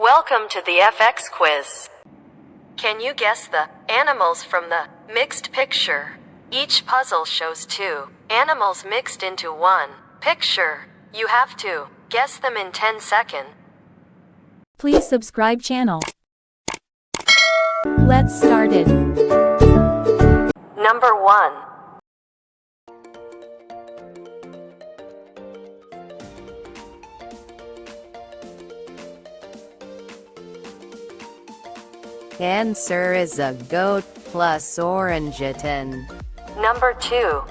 Welcome to the FX quiz. Can you guess the animals from the mixed picture? Each puzzle shows two animals mixed into one picture. You have to guess them in 10 seconds. Please subscribe channel. Let's start it. Number 1. Answer is a goat plus orangutan. Number 2.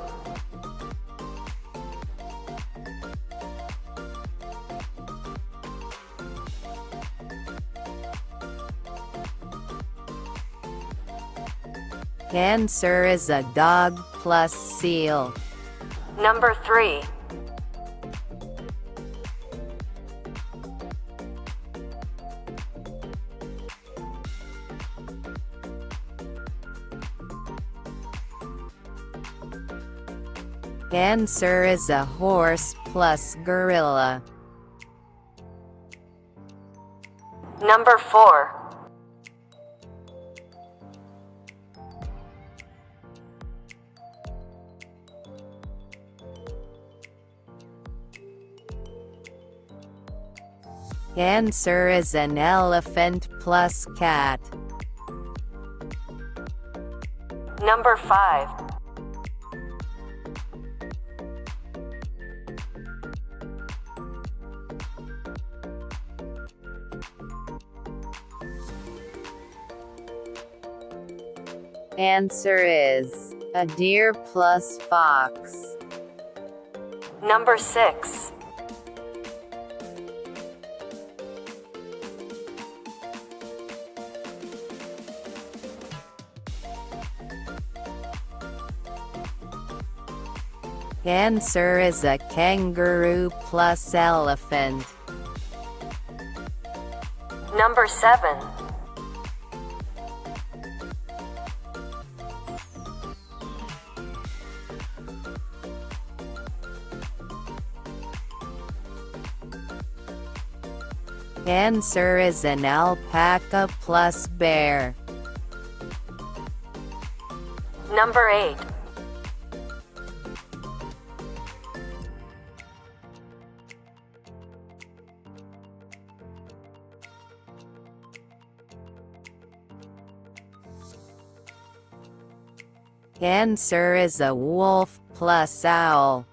Answer is a dog plus seal. Number 3. Answer is a horse plus gorilla. Number 4. Answer is an elephant plus cat. Number 5. Answer is a deer plus fox. Number 6. Answer is a kangaroo plus elephant. Number 7. Answer is an alpaca plus bear. Number 8. Answer is a wolf plus owl.